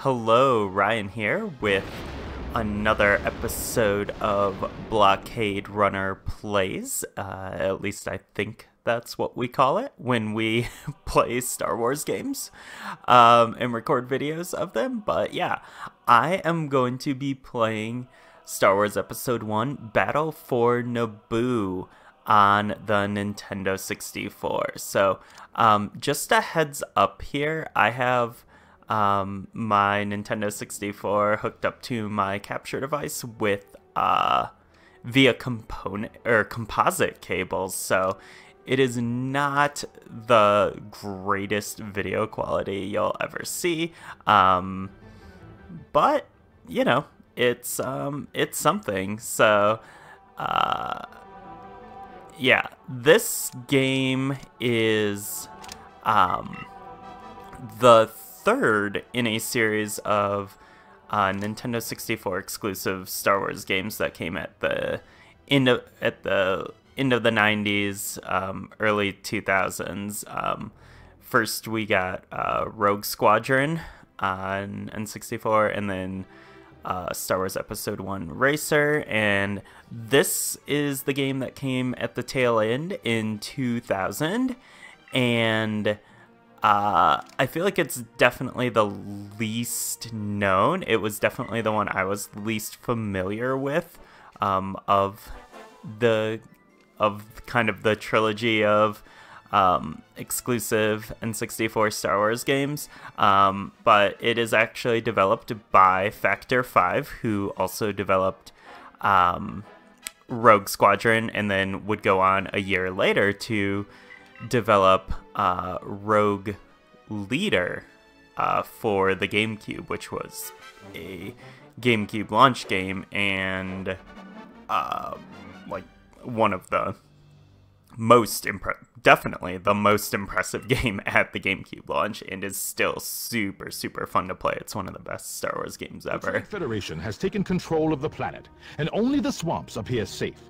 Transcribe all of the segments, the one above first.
Hello, Ryan here with another episode of Blockade Runner Plays. At least I think that's what we call it when we play Star Wars games and record videos of them. But yeah, I am going to be playing Star Wars Episode 1 Battle for Naboo on the Nintendo 64. So just a heads up here, I have my Nintendo 64 hooked up to my capture device with via composite cables, so it is not the greatest video quality you'll ever see, but you know, it's something. So yeah, this game is the third in a series of Nintendo 64 exclusive Star Wars games that came at the end of the 90s, early 2000s. First we got Rogue Squadron on N64, and then Star Wars Episode 1 Racer, and this is the game that came at the tail end in 2000, and I feel like it's definitely the least known. It was definitely the one I was least familiar with of kind of the trilogy of exclusive N64 Star Wars games. But it is actually developed by Factor 5, who also developed Rogue Squadron, and then would go on a year later to develop Rogue Leader for the GameCube, which was a GameCube launch game, and like one of the definitely the most impressive game at the GameCube launch, and is still super fun to play. It's one of the best Star Wars games ever. The Trade Federation has taken control of the planet, and only the swamps appear safe.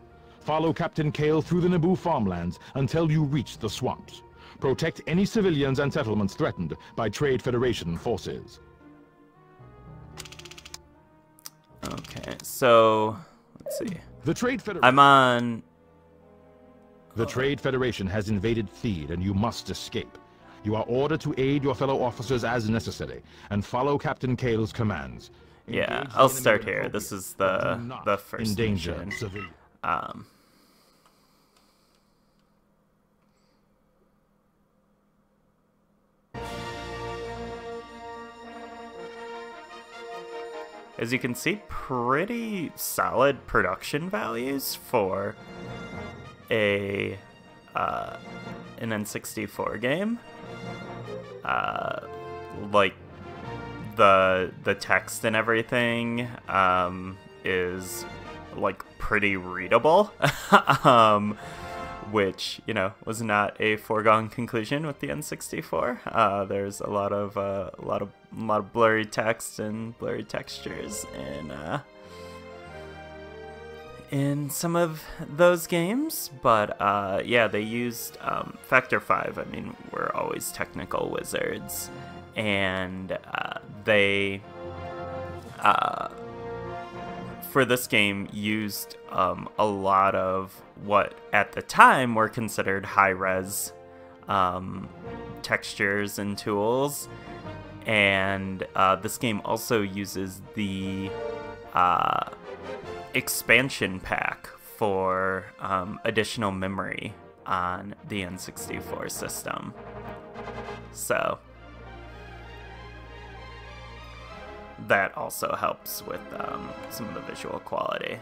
Follow Captain Kale through the Naboo farmlands until you reach the swamps. Protect any civilians and settlements threatened by Trade Federation forces. Okay, so let's see. The Trade Federation. I'm on. The Trade Federation has invaded Theed, and you must escape. You are ordered to aid your fellow officers as necessary, and follow Captain Kale's commands. Yeah, I'll start here. This is the first endanger mission. civilians. As you can see, pretty solid production values for an N64 game. Like the text and everything is like pretty readable, which, you know, was not a foregone conclusion with the N64. There's a lot of blurry text and blurry textures in some of those games, but yeah, they used Factor 5. I mean, we're always technical wizards, and they for this game used a lot of what at the time were considered high-res textures and tools, and this game also uses the expansion pack for additional memory on the N64 system. So that also helps with some of the visual quality.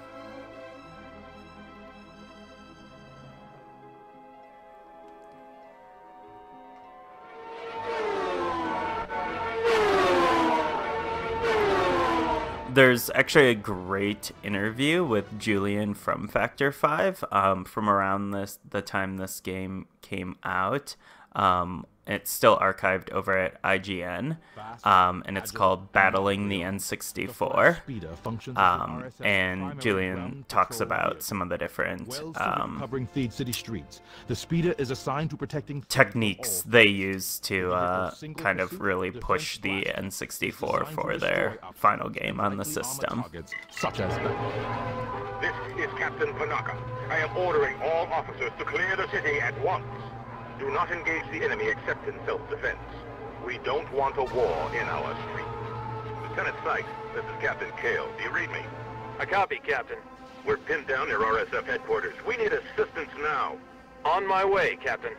There's actually a great interview with Julian from Factor 5 from around the time this game came out. It's still archived over at IGN, and it's called Battling the N64. And Julian talks about some of the different covering Theed City streets. The speeder is assigned to protecting techniques they use to kind of really push the N64 for their final game on the system. Such as This is Captain Panaka. I am ordering all officers to clear the city at once. Do not engage the enemy except in self-defense. We don't want a war in our streets. Lieutenant Sykes, this is Captain Kale. Do you read me? I copy, Captain. We're pinned down near RSF headquarters. We need assistance now. On my way, Captain.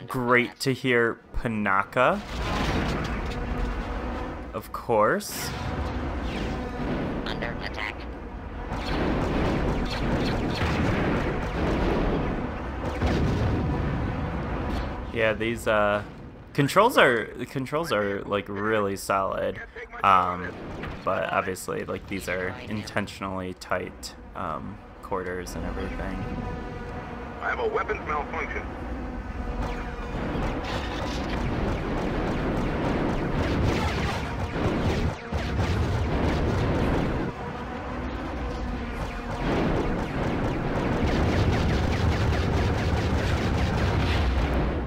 Great to hear Panaka. Of course. Under attack. Yeah, these controls are like really solid, but obviously like these are intentionally tight quarters and everything. I have a weapons malfunction.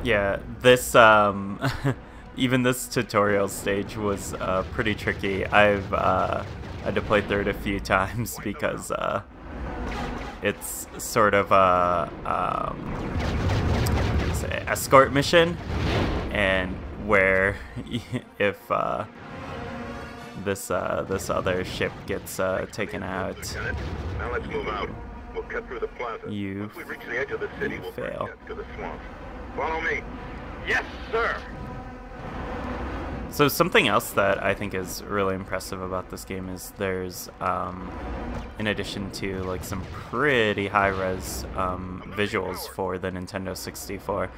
Yeah, this even this tutorial stage was pretty tricky. I've had to play through it a few times because it's sort of a escort mission, and where if this other ship gets taken out, Lieutenant, now let's move out. We'll cut through the plaza. You Once we reach the edge of the city, we'll fail. get to the swamp. Follow me. Yes, sir. So something else that I think is really impressive about this game is there's, in addition to like some pretty high-res visuals for the Nintendo 64,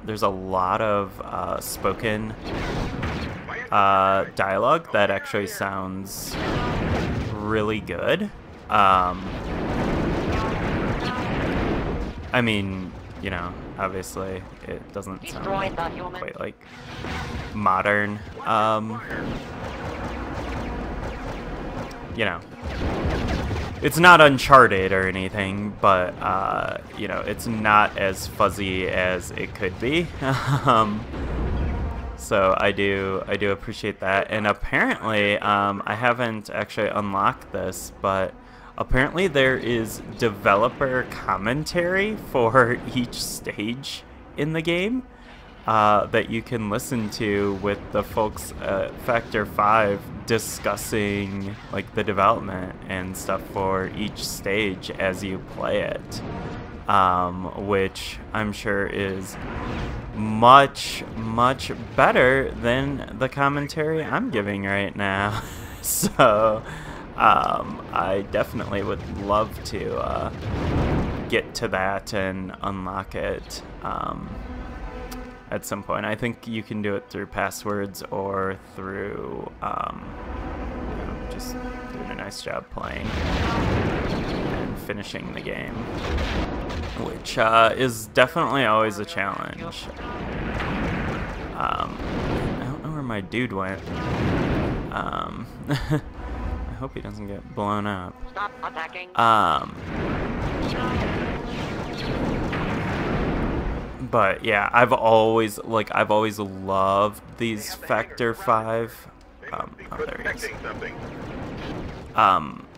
there's a lot of spoken dialogue that actually sounds really good. I mean, you know, obviously it doesn't sound quite like modern, you know, it's not Uncharted or anything, but you know, it's not as fuzzy as it could be. So I do appreciate that. And apparently I haven't actually unlocked this, but apparently there is developer commentary for each stage in the game that you can listen to with the folks at Factor 5 discussing like the development and stuff for each stage as you play it, which I'm sure is much better than the commentary I'm giving right now. So I definitely would love to get to that and unlock it at some point. I think you can do it through passwords or through you know, just doing a nice job playing and finishing the game, which is definitely always a challenge. I don't know where my dude went. I hope he doesn't get blown up. Stop attacking. But yeah, I've always loved these Factor 5. Oh, there he is.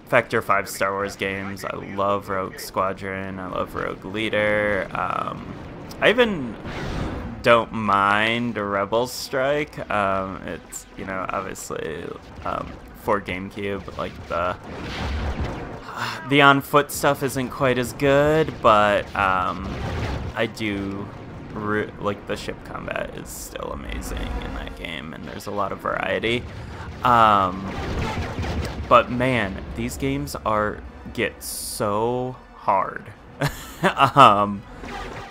Factor 5 Star Wars games. I love Rogue Squadron. I love Rogue Leader. I even don't mind Rebel Strike. It's, you know, obviously for GameCube, like the on foot stuff isn't quite as good, but I do like the ship combat is still amazing in that game, and there's a lot of variety. But man, these games get so hard.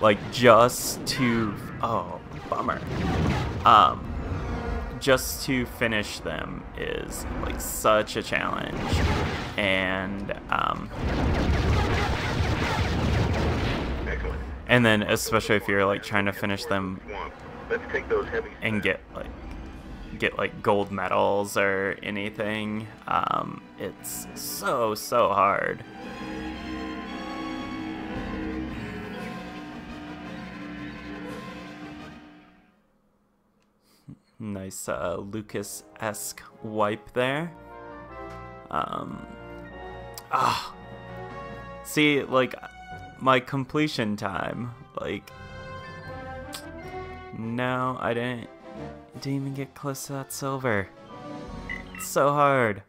Like just to bummer. Just to finish them is like such a challenge, and And then especially if you're like trying to finish them Let's take those heavy and get like gold medals or anything, it's so hard. Nice Lucas-esque wipe there. See, like, my completion time, like, no, I didn't even get close to that silver. It's so hard.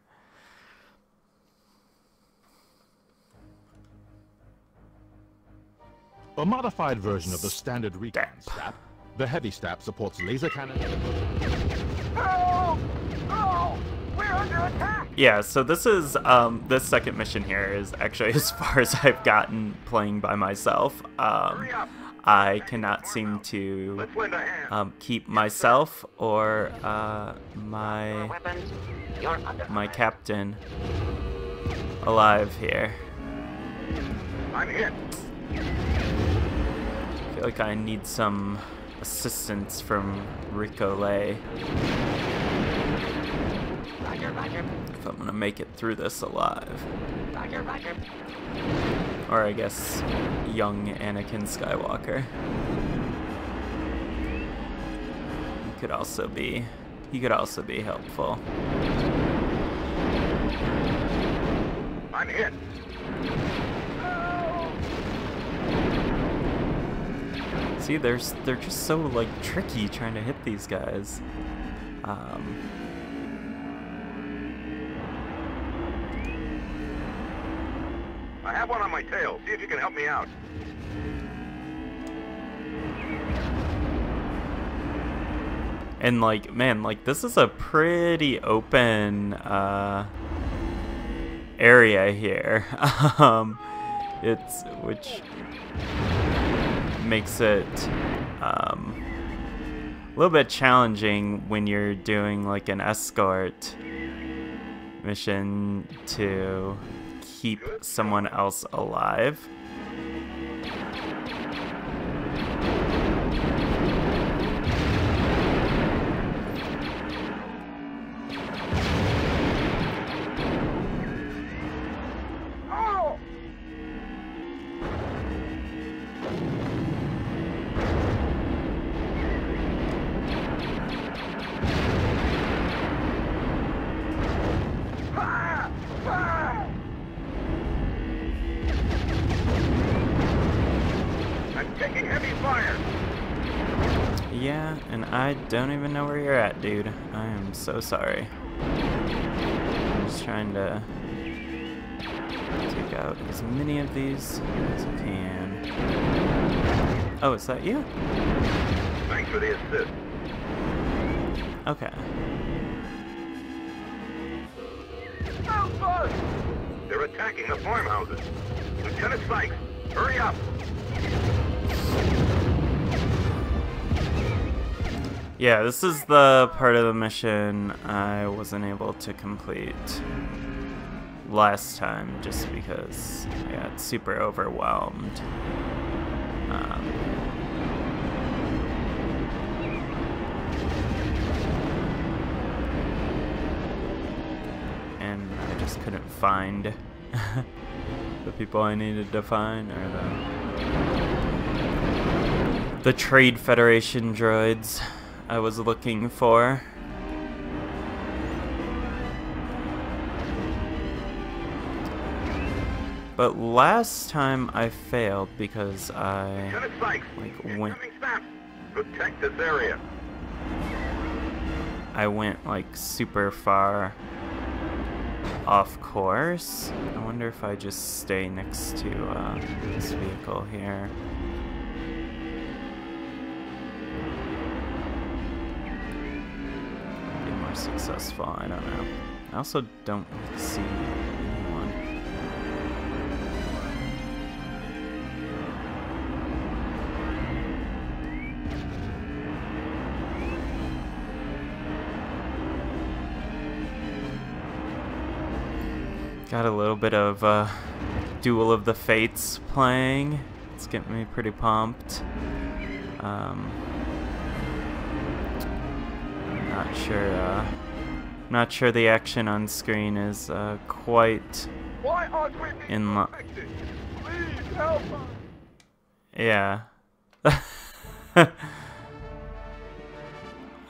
A modified version of the standard recon stat, the heavy stat supports laser cannon. Oh! Oh! We're under attack! Yeah, so this is, this second mission here is actually as far as I've gotten playing by myself. I cannot seem to keep myself or my captain alive here. I'm hit. I feel like I need some assistance from Ricolay if I'm gonna make it through this alive. Or I guess young Anakin Skywalker. He could also be helpful. I'm hit. See, they're just so like tricky trying to hit these guys. I have one on my tail. See if you can help me out. And like, man, like this is a pretty open area here. Which makes it a little bit challenging when you're doing like an escort mission to keep someone else alive. Yeah, and I don't even know where you're at, dude. I am so sorry. I'm just trying to take out as many of these as I can. Oh, is that you? Thanks for the assist. Okay. They're attacking the farmhouses. Lieutenant Sykes, hurry up! Yeah, this is the part of the mission I wasn't able to complete last time just because I got super overwhelmed. And I just couldn't find the people I needed to find, or the Trade Federation droids I was looking for. But last time I failed because I went. Protect this area. I went like super far off course. I wonder if I just stay next to this vehicle here. Successful, I don't know. I also don't see anyone. Got a little bit of Duel of the Fates playing. It's getting me pretty pumped. Not sure the action on screen is quite Why aren't we being in line. protected? Please help us. Yeah.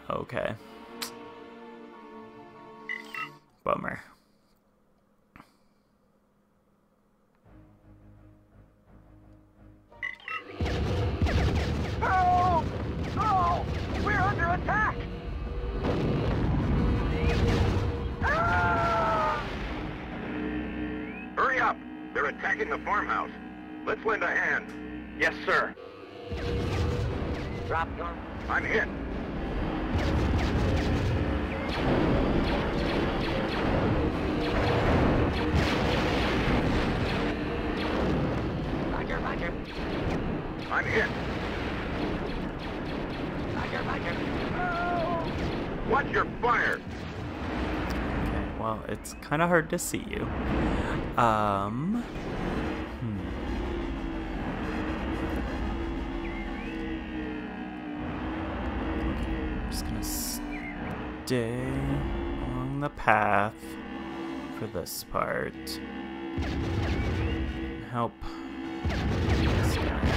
Okay. Bummer. Help! No! We're under attack! Ah! Hurry up! They're attacking the farmhouse. Let's lend a hand. Yes, sir. Drop your... I'm hit. Roger, roger. I'm hit. Roger, roger. Watch your fire! Okay, well, it's kind of hard to see you. I'm just gonna stay along the path for this part. And help this guy out.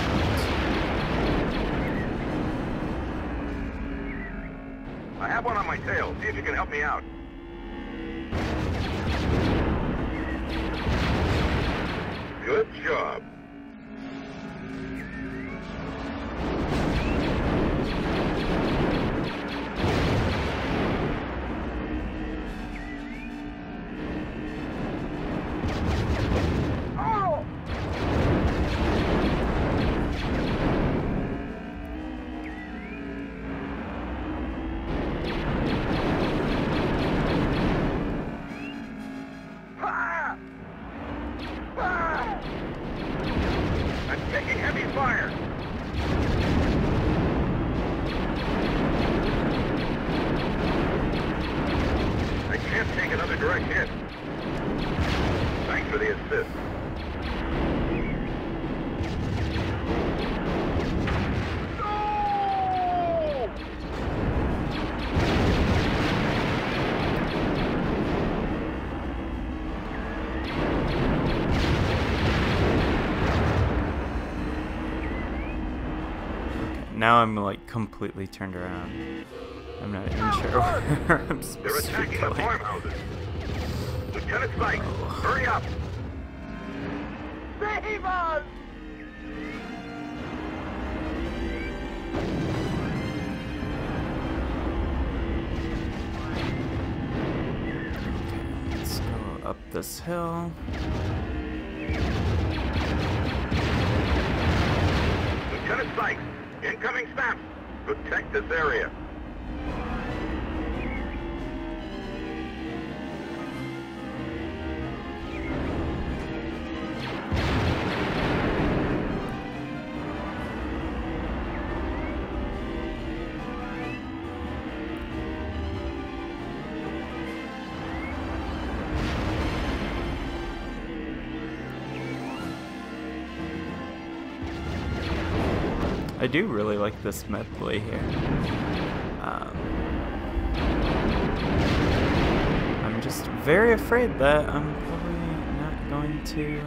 I have one on my tail. See if you can help me out. Good job. Oh! Ah! Ah! I'm taking heavy fire. I can't take another direct hit. Thanks for the assist. No! Now I'm like completely turned around. I'm not even sure where I'm They're supposed to be attacking the going. farmhouses. Lieutenant Sykes, hurry up! Save us! Let's go up this hill. Lieutenant Sykes, incoming snaps. Protect this area. I do really like this medley here. I'm just very afraid that I'm probably not going to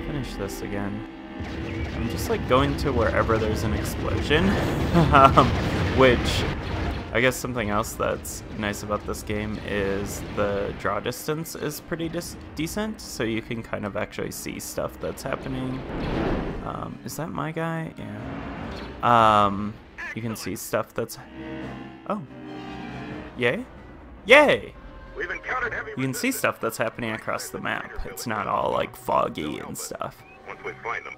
finish this again. I'm just like going to wherever there's an explosion, which I guess something else that's nice about this game is the draw distance is pretty decent, so you can kind of actually see stuff that's happening. Is that my guy? Yeah. You can see stuff that's... Oh. Yay? Yay! We've encountered heavy You can see resistance. stuff that's happening across the map. It's not all like foggy and stuff. Once we find them.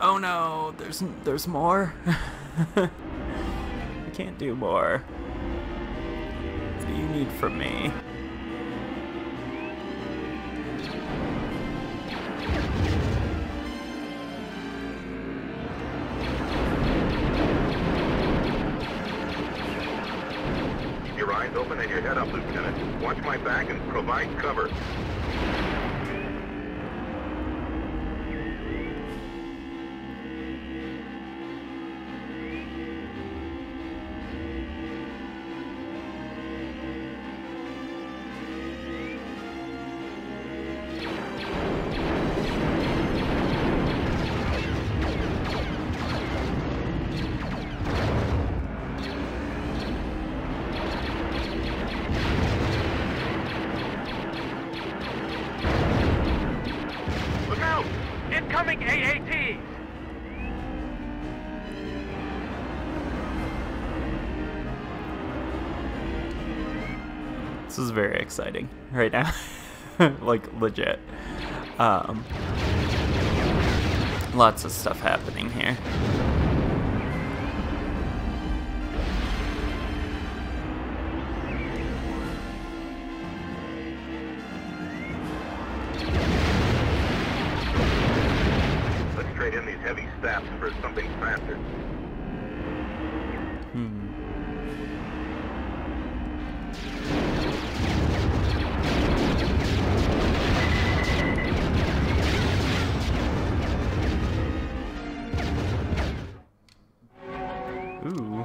Oh no, there's more. I can't do more. What do you need from me? Keep your eyes open and your head up, Lieutenant. Watch my back and provide cover. Incoming AATs! This is very exciting right now. Like, legit. Lots of stuff happening here. Let's trade in these heavy staffs for something faster. Ooh.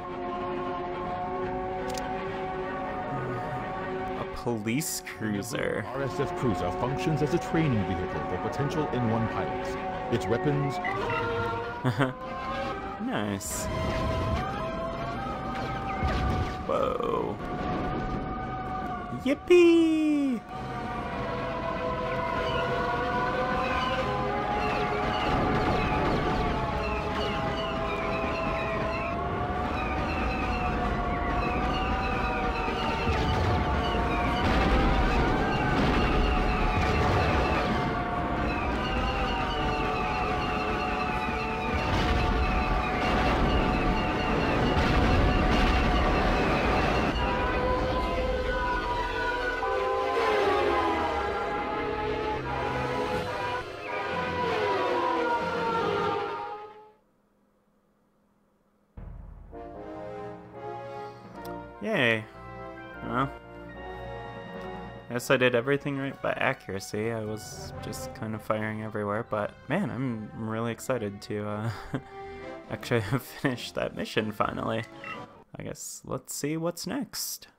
A police cruiser. RSF cruiser functions as a training vehicle for potential N1 pilots. Its weapons... Nice. Whoa. Yippee! Yay. Well, guess I did everything right by accuracy. I was just kind of firing everywhere, but man, I'm really excited to actually finish that mission finally. I guess let's see what's next.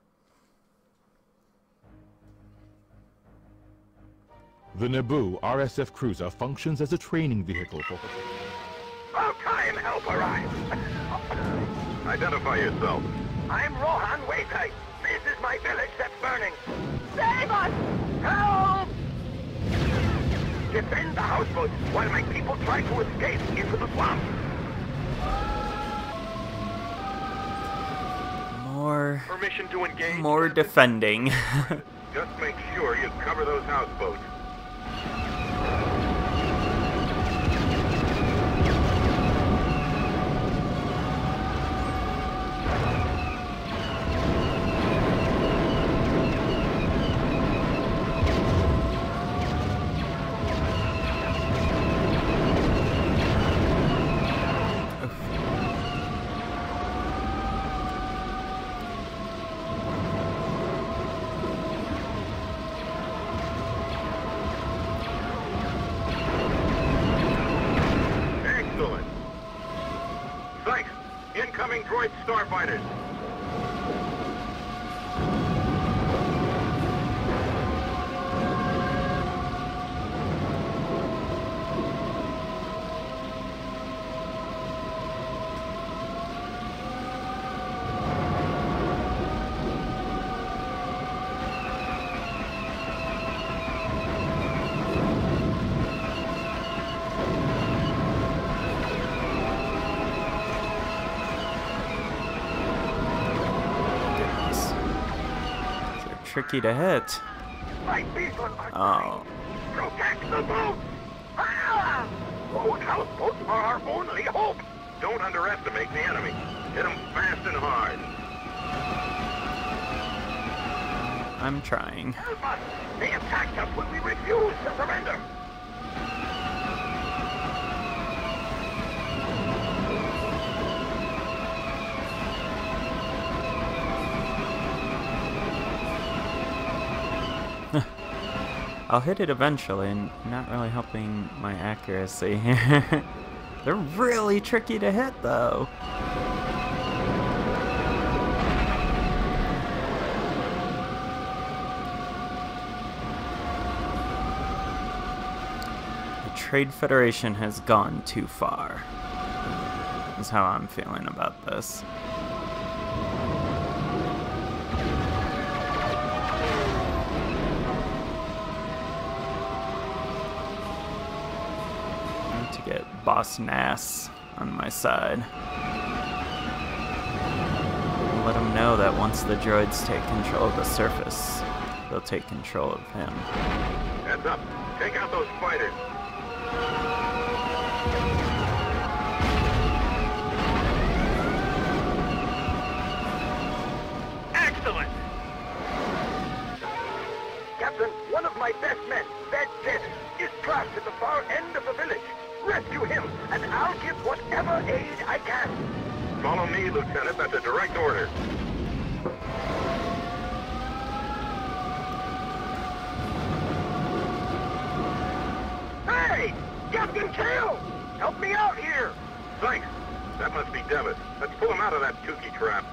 The Naboo RSF cruiser functions as a training vehicle for... About time help arrives. Identify yourself. I'm Rohan Waitai. This is my village that's burning. Save us! Help! Defend the houseboat while my people try to escape into the swamp. Permission to engage. More defending. Just make sure you cover those houseboats. Incoming droid starfighters. Tricky to hit. My people are Oh. protect the boat! Ah! Those houseboats are our only hope! Don't underestimate the enemy. Hit them fast and hard. I'm trying. Help us! They attacked us when we refused to surrender! I'll hit it eventually, and not really helping my accuracy here. They're really tricky to hit, though. The Trade Federation has gone too far. Is how I'm feeling about this. Get Boss Nass on my side. Let him know that once the droids take control of the surface, they'll take control of him. Heads up. Take out those fighters. Excellent! Captain, one of my best men, Bed Pitt, is trapped at the far end of the village. Rescue him, and I'll give whatever aid I can. Follow me, Lieutenant. That's a direct order. Hey! Captain Kale! Help me out here! Thanks. That must be Devis. Let's pull him out of that Tukey trap.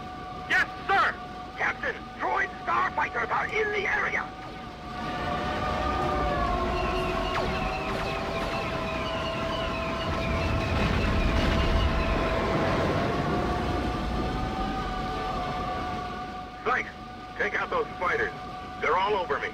Yes, sir! Captain, droid starfighters are in the area! Thanks. Take out those fighters. They're all over me.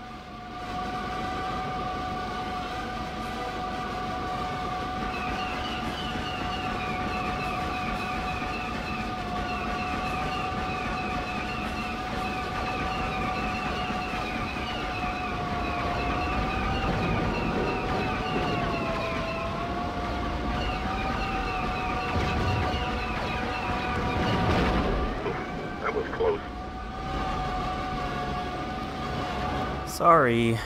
That was close. Sorry.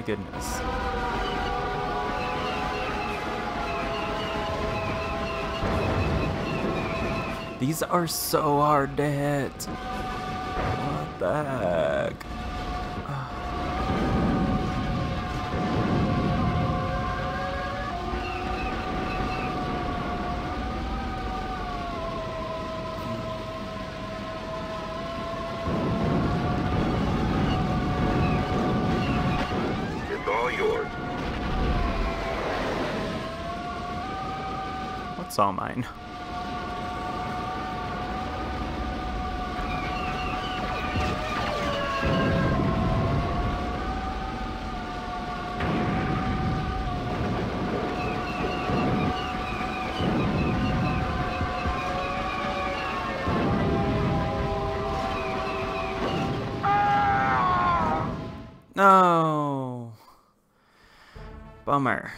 Goodness. These are so hard to hit. What the heck? What's all mine? No. Bummer.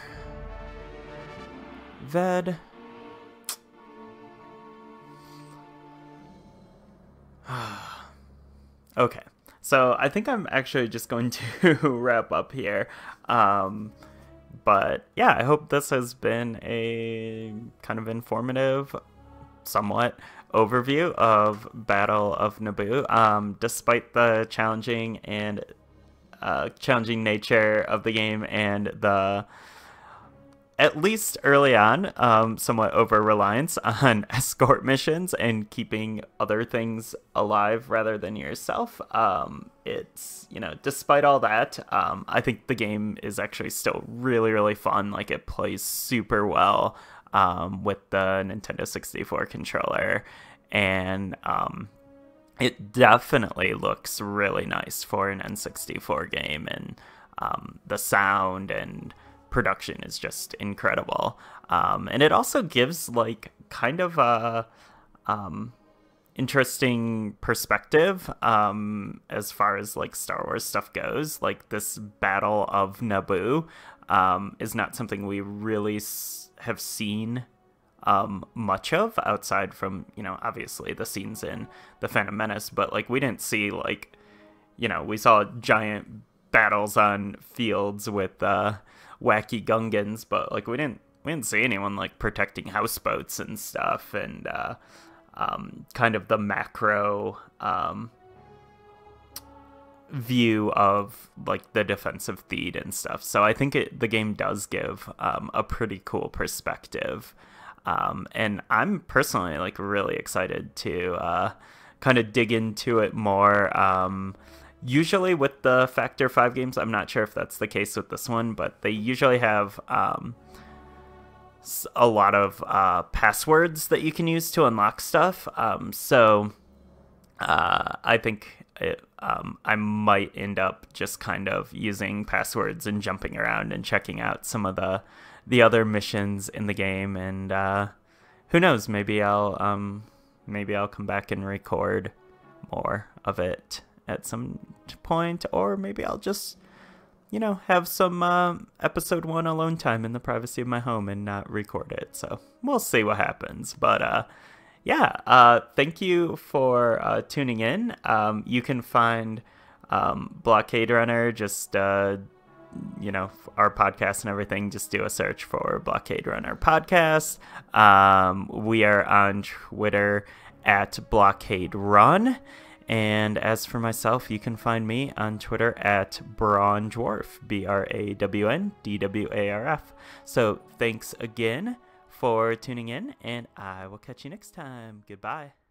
Ved. Okay, so I think I'm actually just going to wrap up here. But yeah, I hope this has been a kind of informative, somewhat, overview of Battle of Naboo. Despite the challenging nature of the game and the, at least early on, somewhat over-reliance on escort missions and keeping other things alive rather than yourself. It's, despite all that, I think the game is actually still really, really fun. Like, it plays super well with the Nintendo 64 controller. And it definitely looks really nice for an N64 game. And the sound and production is just incredible, and it also gives like kind of a interesting perspective as far as like Star Wars stuff goes. Like, this Battle of Naboo is not something we really have seen much of outside from, obviously the scenes in The Phantom Menace, but like we didn't see like, we saw giant battles on fields with wacky Gungans, but like we didn't see anyone like protecting houseboats and stuff, and kind of the macro view of like the defensive Theed and stuff. So I think the game does give a pretty cool perspective. And I'm personally like really excited to kind of dig into it more. Usually with the Factor 5 games, I'm not sure if that's the case with this one, but they usually have a lot of passwords that you can use to unlock stuff. So I think I might end up just kind of using passwords and jumping around and checking out some of the other missions in the game. And who knows? Maybe I'll come back and record more of it at some point, or maybe I'll just have some episode 1 alone time in the privacy of my home and not record it. So we'll see what happens. But thank you for tuning in. You can find Blockade Runner, just our podcast and everything. Just do a search for Blockade Runner Podcast. We are on Twitter at Blockade Run. And as for myself, you can find me on Twitter at Brawn Dwarf, BrawnDwarf. So thanks again for tuning in, and I will catch you next time. Goodbye.